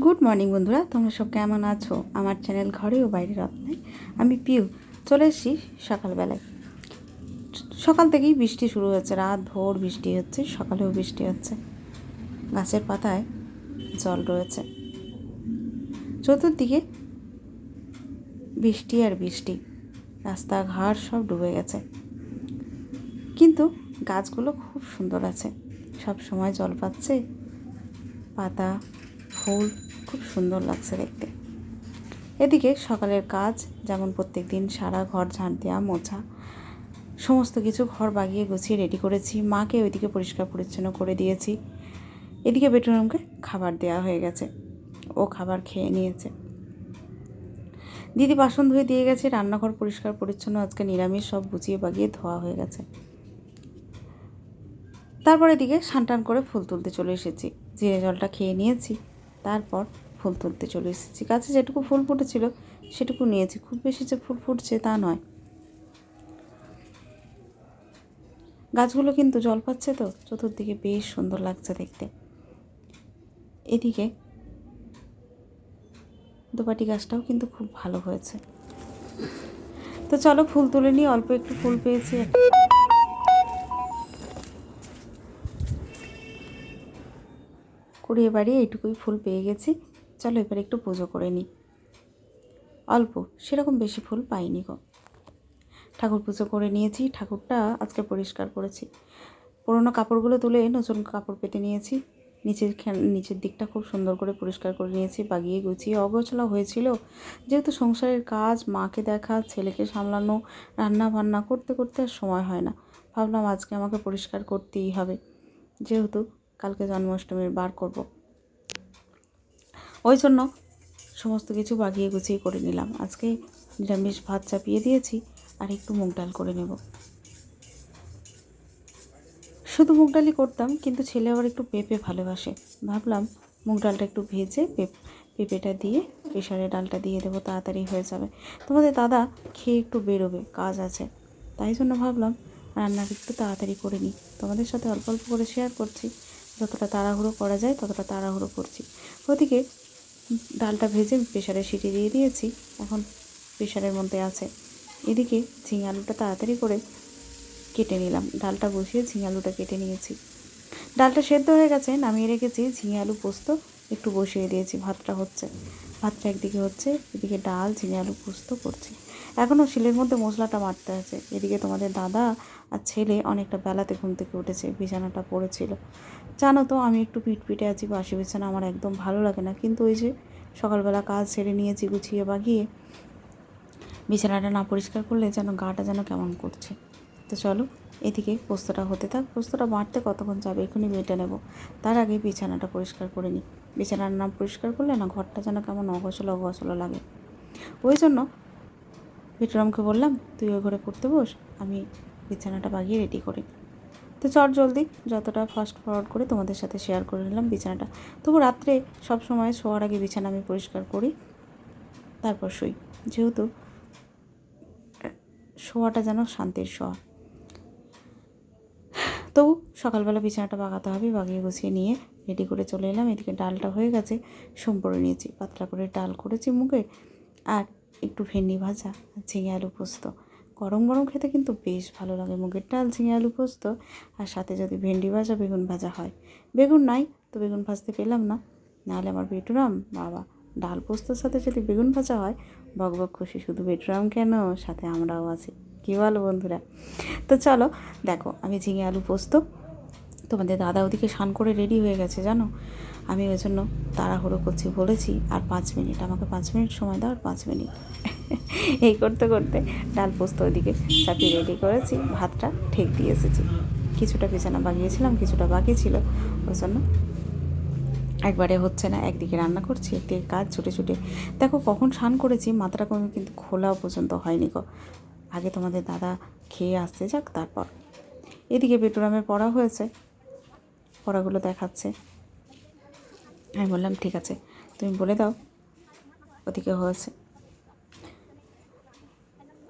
Good morning বন্ধুরা, তোমরা সব কেমন আছো? আমার চ্যানেল ঘরে ও বাইরে রত্নায় আমি পিউ চলে এসেছি সকালবেলায়। সকাল থেকেই বৃষ্টি শুরু হচ্ছে, রাত ভোর বৃষ্টি হচ্ছে, সকালেও বৃষ্টি হচ্ছে। গাছের পাতায় জল রয়েছে, চতুর্দিকে বৃষ্টি আর বৃষ্টি, রাস্তাঘাট সব ডুবে গেছে। কিন্তু গাছগুলো খুব সুন্দর আছে, সব সময় জল পাচ্ছে, পাতা ফুল খুব সুন্দর লাগছে দেখতে। এদিকে সকালের কাজ যেমন প্রত্যেক দিন সারা ঘর ঝাঁট দেওয়া মোছা সমস্ত কিছু ঘর বাগিয়ে গুছিয়ে রেডি করেছি। মাকে ওইদিকে পরিষ্কার পরিচ্ছন্ন করে দিয়েছি। এদিকে বেটুরামকে খাবার দেওয়া হয়ে গেছে, ও খাবার খেয়ে নিয়েছে। দিদি বাসন ধুয়ে দিয়ে গেছে, রান্নাঘর পরিষ্কার পরিচ্ছন্ন আজকে নিরামিষ সব গুছিয়ে বাগিয়ে ধোয়া হয়ে গেছে। তারপর এদিকে স্নান করে ফুল তুলতে চলে এসেছি, জিরে জলটা খেয়ে নিয়েছি, তারপর ফুল তুলতে চলে এসেছি। গাছে যেটুকু ফুল ফুটেছিল সেটুকু নিয়েছি, খুব বেশি যে ফুল ফুটছে তা নয়। গাছগুলো কিন্তু জল পাচ্ছে তো, চতুর্দিকে বেশ সুন্দর লাগছে দেখতে। এদিকে দোপাটি গাছটাও কিন্তু খুব ভালো হয়েছে। তো চলো ফুল তুলে নিই, অল্প একটু ফুল পেয়েছি, কুড়িয়ে বাড়িয়ে এইটুকুই ফুল পেয়ে গেছি। চলো এবার একটু পুজো করে নিই। অল্প, সেরকম বেশি ফুল পাইনি গো। ঠাকুর পুজো করে নিয়েছি, ঠাকুরটা আজকে পরিষ্কার করেছি। পুরোনো কাপড়গুলো তুলে নতুন কাপড় পেতে নিয়েছি। নিচের দিকটা খুব সুন্দর করে পরিষ্কার করে নিয়েছি, বাগিয়ে গুছিয়ে। অগোছালো হয়েছিল যেহেতু সংসারের কাজ, মাকে দেখা, ছেলেকে সামলানো, রান্না বান্না করতে করতে আর সময় হয় না। ভাবলাম আজকে আমাকে পরিষ্কার করতেই হবে, যেহেতু কালকে জন্মাষ্টমীর বার করব। ওই জন্য সমস্ত কিছু বাগিয়ে গুছিয়ে করে নিলাম। আজকে নিরামিষ ভাত চাপিয়ে দিয়েছি, আর একটু মুগ ডাল করে নেব। শুধু মুগ ডালই করতাম, কিন্তু ছেলে আবার একটু পেঁপে ভালোবাসে। ভাবলাম মুগ ডালটা একটু ভেজে পেঁপেটা দিয়ে প্রেশারে ডালটা দিয়ে দেবো, তাড়াতাড়ি হয়ে যাবে। তোমাদের দাদা খেয়ে একটু বেরোবে, কাজ আছে, তাই জন্য ভাবলাম রান্নাটা একটু তাড়াতাড়ি করে নিই। তোমাদের সাথে অল্প অল্প করে শেয়ার করছি, যতটা তাড়াহুড়ো করা যায় ততটা তাড়াহুড়ো করছি। ওদিকে ডালটা ভেজে প্রেশারে সিটি দিয়ে দিয়েছি, এখন প্রেশারের মধ্যে আছে। এদিকে ঝিঙে আলুটা তাড়াতাড়ি করে কেটে নিলাম, ডালটা বসিয়ে ঝিঙে আলুটা কেটে নিয়েছি। ডালটা সেদ্ধ হয়ে গেছে, নামিয়ে রেখেছি। ঝিঙে আলু পোস্ত একটু বসিয়ে দিয়েছি, ভাতটা হচ্ছে। ভাতটা একদিকে হচ্ছে, এদিকে ডাল ঝিঙে আলু পোস্ত করছি। এখনও শিলের মধ্যে মশলাটা মারতে আছে। এদিকে তোমাদের দাদা আর ছেলে অনেকটা বেলাতে ঘুম থেকে উঠেছে, বিছানাটা পড়েছিল। জানো তো আমি একটু পিটপিটে আছি, বাসি বিছানা আমার একদম ভালো লাগে না, কিন্তু ওই যে সকালবেলা কাজ সেরে নিয়েছি গুছিয়ে বাগিয়ে, বিছানাটা না পরিষ্কার করলে যেন গাটা যেন কেমন করছে। তো চলো এদিকে পোস্তটা হতে থাক। পোস্তটা বাটতে কতক্ষণ যাবে, এখনই বেটে নেব। তার আগে বিছানাটা পরিষ্কার করে নিই। বিছানার না পরিষ্কার করলে না ঘরটা যেন কেমন অগোছলো অগোছলো লাগে। ওই জন্য বিক্রমকে বললাম তুই ওই ঘরে পড়তে বস, আমি বিছানাটা বাগিয়ে রেডি করি। তো চট জলদি যতটা ফাস্ট ফরওয়ার্ড করে তোমাদের সাথে শেয়ার করে নিলাম বিছানাটা। তবু রাত্রে সব সময় শোয়ার আগে বিছানা আমি পরিষ্কার করি, তারপর শুই, যেহেতু শোয়াটা যেন শান্তির শোয়া। তবু সকালবেলা বিছানাটা বাগাতে হবে, বাগিয়ে গুছিয়ে নিয়ে রেডি করে চলে এলাম। এদিকে ডালটা হয়ে গেছে, সম্পূর্ণ নিয়েছি, পাতলা করে ডাল করেছি মুগে, আর একটু ভেন্ডি ভাজা, ঝিঙে আলু পোস্ত। গরম গরম খেতে কিন্তু বেশ ভালো লাগে মুগের ডাল ঝিঙে আলু পোস্ত, আর সাথে যদি ভেন্ডি ভাজা বেগুন ভাজা হয়। বেগুন নাই তো বেগুন ভাজতে পেলাম না, নাহলে আমার বেটুরাম বাবা, ডাল পোস্তর সাথে যদি বেগুন ভাজা হয় বক বক খুশি। শুধু বেটুরাম কেন, সাথে আমরাও আছি, কী বলো বন্ধুরা? তো চলো দেখো, আমি ঝিঙে আলু পোস্ত, তোমাদের দাদা ওদিকে স্নান করে রেডি হয়ে গেছে জানো। আমি ওই জন্য তাড়াহুড়ো করছি, বলেছি আর 5 মিনিট, আমাকে 5 মিনিট সময় দাও, আর 5 মিনিট। এই করতে করতে ডাল পোস্ত ওইদিকে চাপিয়ে রেডি করেছি, ভাতটা ঠিক দিয়ে এসেছি। কিছুটা বিছানা বাগিয়েছিলাম, কিছুটা বাকি ছিল, ওই জন্য একবারে হচ্ছে না। একদিকে রান্না করছি, একদিকে কাজ ছুটে ছুটে। দেখো কখন স্নান করেছি, মাথাটা কোনো কিন্তু খোলাও পর্যন্ত হয়নি গো। আগে তোমাদের দাদা খেয়ে আসতে যাক, তারপর। এদিকে বেটুরামের পড়া হয়েছে, পড়াগুলো দেখাচ্ছে। আমি বললাম ঠিক আছে, তুমি বলে দাও ওদিকে হয়েছে।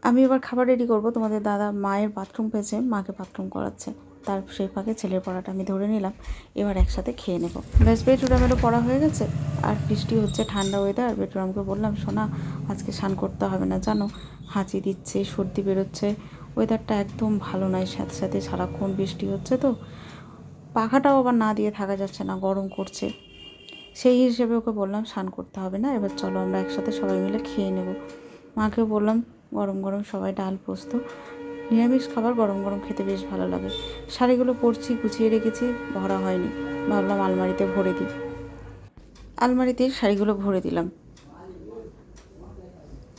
আমি এবার খাবার রেডি করব। তোমাদের দাদা মায়ের বাথরুম পেয়েছে, মাকে বাথরুম করাচ্ছে, তার সেই ফাঁকে ছেলের পড়াটা আমি ধরে নিলাম, এবার একসাথে খেয়ে নেব। ব্যাস বেটুরামেরও পড়া হয়ে গেছে, আর বৃষ্টি হচ্ছে, ঠান্ডা ওয়েদার। বেটুরামকে বললাম, শোনা আজকে স্নান করতে হবে না, জানো হাঁচি দিচ্ছে, সর্দি বেরোচ্ছে, ওয়েদারটা একদম ভালো নয়, সাথে সাথে সারাক্ষণ বৃষ্টি হচ্ছে, তো পাখাটাও আবার না দিয়ে থাকা যাচ্ছে না, গরম করছে। সেই হিসেবে ওকে বললাম স্নান করতে হবে না, এবার চলো আমরা একসাথে সবাই মিলে খেয়ে নেব। মাকেও বললাম গরম গরম সবাই ডাল পোস্ত, নিরামিষ খাবার গরম গরম খেতে বেশ ভালো লাগে। শাড়িগুলো পরছি, গুছিয়ে রেখেছি, ভরা হয়নি, ভাবলাম আলমারিতে ভরে দিই। আলমারিতে শাড়িগুলো ভরে দিলাম,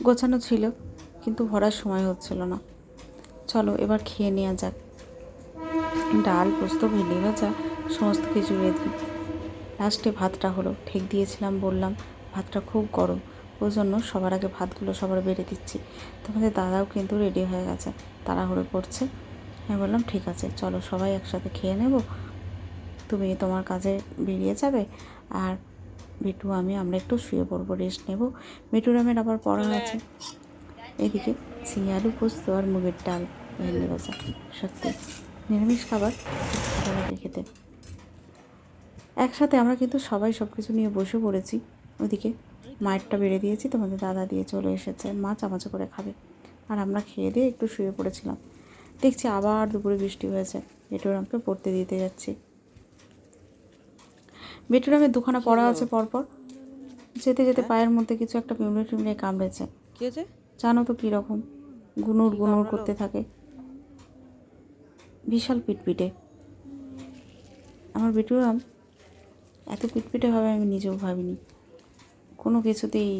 গোছানো ছিল কিন্তু ভরার সময় হচ্ছিল না। চলো এবার খেয়ে নেওয়া যাক। ডাল পোস্ত ভেন্ডি ভাজা সমস্ত কিছু রেডি। লাস্টে ভাতটা হলো, ঠিক দিয়েছিলাম বললাম, ভাতটা খুব গরম, ওই জন্য সবার আগে ভাতগুলো সবার বেড়ে দিচ্ছি। তোমাদের দাদাও কিন্তু রেডি হয়ে গেছে, তাড়াহুড়ো করছে। আমি বললাম ঠিক আছে চলো সবাই একসাথে খেয়ে নেব, তুমি তোমার কাজে বেরিয়ে যাবে, আর বিটু আমরা একটু শুয়ে পড়বো, রেস্ট নেব। মিটুরামের আবার পড়া আছে। এদিকে ঝিঙে আলু পোস্ত আর মুগের ডাল ভেন্ডি ভাজা, সত্যি নিরামিষ খাবার ভালো লাগে খেতে। একসাথে আমরা কিন্তু সবাই সব কিছু নিয়ে বসে পড়েছি। ওদিকে মায়েরটা বেড়ে দিয়েছি, তোমাদের দাদা দিয়ে চলে এসেছে, মা চামচ করে খাবে, আর আমরা খেয়ে দিয়ে একটু শুয়ে পড়েছিলাম। দেখছি আবার দুপুরে বৃষ্টি হয়েছে, বেটুরামকে পড়তে দিতে যাচ্ছি। বেটুরামের দুখানা পড়া আছে পরপর, যেতে যেতে পায়ের মধ্যে কিছু একটা পিমড়ে টিমড়ে কামড়েছে, জানো তো কীরকম, গুনুর গুনুর করতে থাকে, বিশাল পিটপিটে। আমার বেটুরাম এত পিটপিটে হবে আমি নিজেও ভাবিনি, কোনো কিছুতেই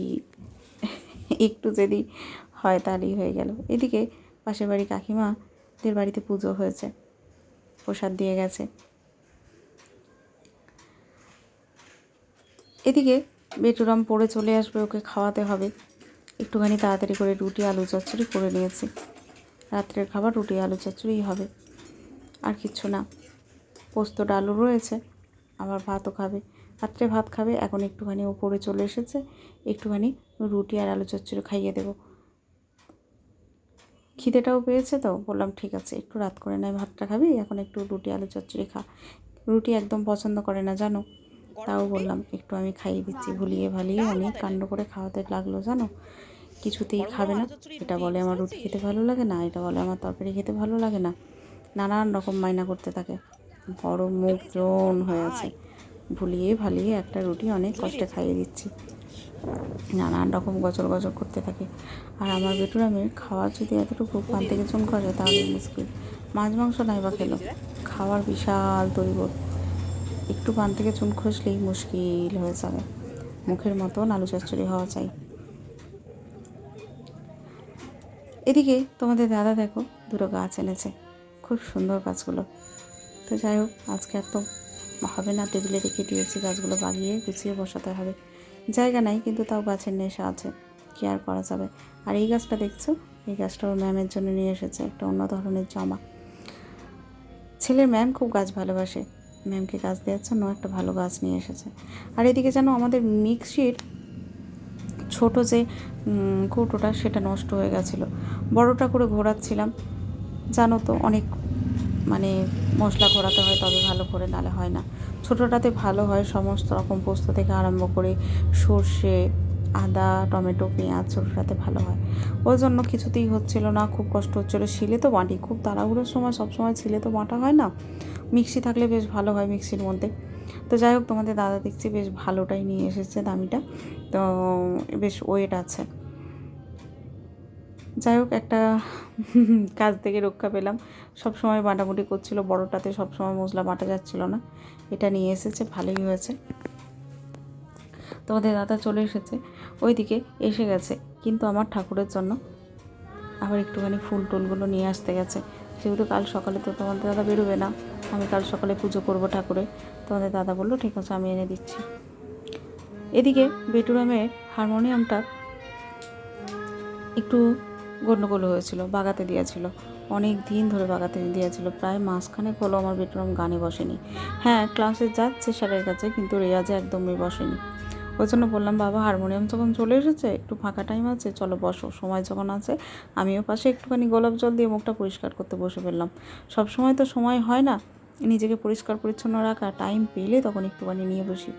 একটু যদি হয় তাহলেই হয়ে গেল। এদিকে পাশের বাড়ি কাকিমাদের বাড়িতে পুজো হয়েছে, প্রসাদ দিয়ে গেছে। এদিকে বেটুরাম পড়ে চলে আসবে, ওকে খাওয়াতে হবে। একটুখানি তাড়াতাড়ি করে রুটি আলু চচ্চড়ি করে নিয়েছি, রাত্রের খাবার রুটি আলু চচ্চড়িই হবে, আর কিচ্ছু না। পোস্ত ডালও রয়েছে, আবার ভাতও খাবে, রাত্রে ভাত খাবে। এখন একটুখানি ওপরে চলে এসেছে, একটুখানি রুটি আর আলু চচ্চড়ি খাইয়ে দেবো। খিদেটাও পেয়েছে, তো বললাম ঠিক আছে একটু রাত করে নেয় ভাতটা খাবি, এখন একটু রুটি আলু চচ্চড়ি খা। রুটি একদম পছন্দ করে না জানো, তাও বললাম একটু আমি খাইয়ে দিচ্ছি। ভুলিয়ে ভালিয়ে অনেক কাণ্ড করে খাওয়াতে লাগলো জানো, কিছুতেই খাবে না। এটা বলে আমার রুটি খেতে ভালো লাগে না, এটা বলে আমার তরকারি খেতে ভালো লাগে না, নানান রকম মাইনা করতে থাকে, বড় মুখ জোন হয়ে আছে। ভুলিয়ে ভালিয়ে একটা রুটি অনেক কষ্টে খাইয়ে দিচ্ছি, নানান রকম গজর গজর করতে থাকে। আর আমার বেটুরামের খাওয়ার যদি এতটুকু পান থেকে চুন করে তাহলে মুশকিল। মাছ মাংস নাই বা খেলো, খাওয়ার বিশাল তৈবর, একটু পান থেকে চুন খসলেই মুশকিল হয়ে যাবে। মুখের মতন আলু চচ্চড়ি হওয়া চাই। এদিকে তোমাদের দাদা দেখো দুটো গাছ এনেছে, খুব সুন্দর গাছগুলো। তো যাই হোক আজকে এত হবে না, টেবিলে রেখে দিয়েছি, গাছগুলো বাগিয়ে গুছিয়ে বসাতে হবে। জায়গা নাই কিন্তু তাও গাছের নেশা আছে, কি আর করা যাবে। আর এই গাছটা দেখছো, এই গাছটা ওর ম্যামের জন্য নিয়ে এসেছে, একটা অন্য ধরনের জমা। ছেলের ম্যাম খুব গাছ ভালোবাসে, ম্যামকে গাছ দেওয়ার জন্য একটা ভালো গাছ নিয়ে এসেছে। আর এদিকে যেন আমাদের মিক্সির ছোটো যে কৌটোটা সেটা নষ্ট হয়ে গেছিলো, বড়টা করে ঘোরাচ্ছিলাম, জানো তো অনেক মানে মশলা ঘোরাতে হয় তবে ভালো করে, নালে হয় না। ছোটোটাতে ভালো হয়, সমস্ত রকম পোস্ত থেকে আরম্ভ করে সর্ষে আদা টমেটো পেঁয়াজ ছোটোটাতে ভালো হয়। ওই জন্য কিছুতেই হচ্ছিল না, খুব কষ্ট হচ্ছিলো। শিলে তো বাটি, খুব তাড়াহুড়োর সময় সবসময় শিলে তো বাটা হয় না, মিক্সি থাকলে বেশ ভালো হয় মিক্সির মধ্যে। তো যাই হোক তোমাদের দাদা দেখছি বেশ ভালোটাই নিয়ে এসেছে, দামিটা, তো বেশ ওয়েট আছে। যাই হোক একটা কাজ থেকে রক্ষা পেলাম, সব সময় বাটাবুটি করছিল, বড়টাতে সব সময় মশলা বাটা যাচ্ছিল না, এটা নিয়ে এসেছে, ভালোই হয়েছে। তোমাদের দাদা চলে এসেছে, ওইদিকে এসে গেছে, কিন্তু আমার ঠাকুরের জন্য আবার একটুখানি ফুল টুলগুলো নিয়ে আসতে গেছে, যেহেতু কাল সকালে তো তোমাদের দাদা বেরোবে না, আমি কাল সকালে পুজো করব ঠাকুরে। তোমাদের দাদা বললো ঠিক আছে আমি এনে দিচ্ছি। এদিকে বেটুরামের হারমোনিয়ামটা একটু গণ্ডগোল হয়েছিল, বাগাতে দিয়েছিল, অনেক দিন ধরে বাগাতে দিয়েছিল, প্রায় মাসখানেক হলো আমার বেটুরাম গানে বসেনি। হ্যাঁ ক্লাসে যাচ্ছে স্যারের কাছে, কিন্তু রেয়াজে একদমই বসেনি। ওই জন্য বললাম, বাবা হারমোনিয়াম যখন চলে এসেছে, একটু ফাঁকা টাইম আছে, চলো বসো, সময় যখন আছে। আমিও পাশে একটুখানি গোলাপ জল দিয়ে মুখটা পরিষ্কার করতে বসে ফেললাম। সব সময় তো সময় হয় না নিজেকে পরিষ্কার পরিচ্ছন্ন রাখা, টাইম পেলে তখন একটুখানি নিয়ে বসি।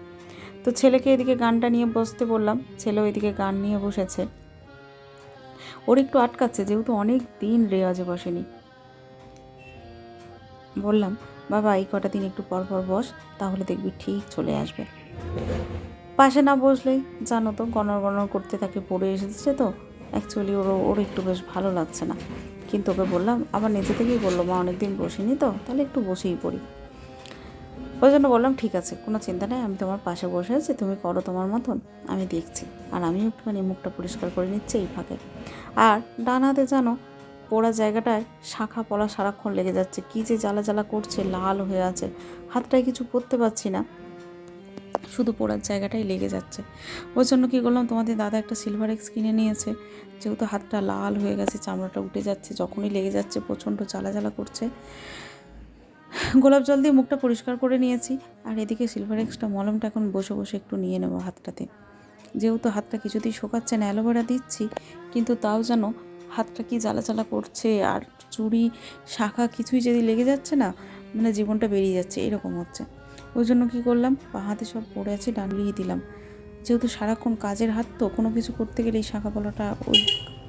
তো ছেলেকে এদিকে গানটা নিয়ে বসতে বললাম, ছেলেও এদিকে গান নিয়ে বসেছে। ওর একটু আটকাচ্ছে, যেহেতু অনেক দিন রেওয়াজে বসেনি। বললাম, বাবা এই কটা দিন একটু পর পর বস, তাহলে দেখবি ঠিক চলে আসবে। পাশে না বসলেই জানো তো গনর গনর করতে থাকে, পড়ে এসেছে তো অ্যাকচুয়ালি ওর একটু বেশ ভালো লাগছে না। কিন্তু ওকে বললাম, আবার নিজে থেকেই বললো, মা অনেকদিন বসিনি তো, তাহলে একটু বসেই পড়ি। ওই জন্য বললাম, ঠিক আছে, কোনো চিন্তা নেই, আমি তোমার পাশে বসে আছি, তুমি করো তোমার মতন, আমি দেখছি। আর আমি একটুখানি মুখটা পরিষ্কার করে নিচ্ছি এই ফাঁকে। আর ডান হাতে জানো পোড়া জায়গাটায় শাখা পলা সারাক্ষণ লেগে যাচ্ছে, কী যে জ্বালা জ্বালা করছে, লাল হয়ে আছে, হাতটায় কিছু পরতে পারছি না, শুধু পোড়ার জায়গাটাই লেগে যাচ্ছে। ওই জন্য কী করলাম, তোমাদের দাদা একটা সিলভার এক্স কিনে নিয়েছে, যেহেতু হাতটা লাল হয়ে গেছে, চামড়াটা উঠে যাচ্ছে, যখনই লেগে যাচ্ছে প্রচণ্ড জ্বালা জ্বালা করছে। গোলাপ জল দিয়ে মুখটা পরিষ্কার করে নিয়েছি। আর এদিকে সিলভার এক্সটা মলমটা এখন বসে বসে একটু নিয়ে নেবো হাতটাতে, যেহেতু হাতটা কিছুতেই শোকাচ্ছে না, অ্যালোভেরা দিচ্ছি, কিন্তু তাও যেন হাতটা কি জ্বালা জ্বালা করছে। আর চুড়ি শাখা কিছুই যদি লেগে যাচ্ছে না, মানে জীবনটা বেরিয়ে যাচ্ছে এরকম হচ্ছে। ওই জন্য কী করলাম, বাঁ হাতে সব পড়ে আছে, ডালিয়ে দিলাম, যেহেতু সারাক্ষণ কাজের হাত তো, কোনো কিছু করতে গেলে এই শাখা পলাটা ওই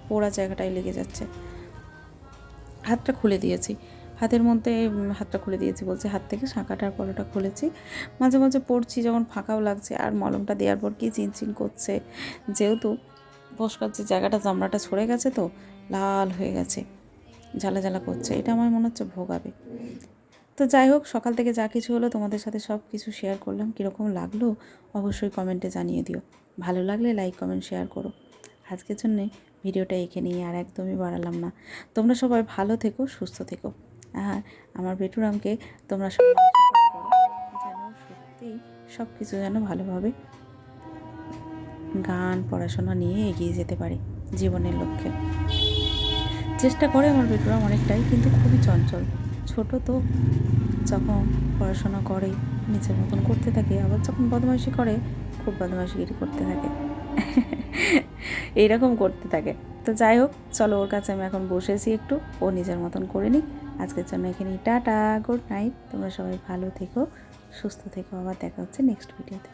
পোড়া জায়গাটায় লেগে যাচ্ছে। হাতটা খুলে দিয়েছি, হাতের মধ্যে হাতটা খুলে দিয়েছি বলছে, হাত থেকে শাঁখাটার পলাটা খুলেছি, মাঝে মাঝে পড়ছি যখন ফাঁকাও লাগছে। আর মলমটা দেওয়ার পর কি চিনচিন করছে, যেহেতু বসকার যে জায়গাটা চামড়াটা ছড়ে গেছে তো লাল হয়ে গেছে, জ্বালা জ্বালা করছে, এটা আমার মনে হচ্ছে ভোগাবে। তো যাই হোক, সকাল থেকে যা কিছু হলো তোমাদের সাথে সব কিছু শেয়ার করলাম। কীরকম লাগলো অবশ্যই কমেন্টে জানিয়ে দিও, ভালো লাগলে লাইক কমেন্ট শেয়ার করো। আজকের জন্যে ভিডিওটা এখানেই, আর একদমই বাড়ালাম না। তোমরা সবাই ভালো থেকো, সুস্থ থেকো। আর আমার বেটুরামকে তোমরা সবাই আশীর্বাদ করো, যেন সত্যিই সব কিছু যেন ভালোভাবে গান পড়াশোনা নিয়ে এগিয়ে যেতে পারে জীবনের লক্ষ্যে। চেষ্টা করে আমার বেটুরাম অনেকটাই, কিন্তু খুবই চঞ্চল, ছোট তো, যখন পড়াশোনা করে নিজের মতন করতে থাকে, আবার যখন বদমাইশি করে খুব বদমাইশিগিরি করতে থাকে, এইরকম করতে থাকে। তো যাই হোক, চলো ওর কাছে আমি এখন বসেছি, একটু ও নিজের মতন করে নিই। আজকের জন্য এখানেই টাটা, গুড নাইট, তোমরা সবাই ভালো থেকো, সুস্থ থেকো, আবার দেখা হচ্ছে নেক্সট ভিডিওতে।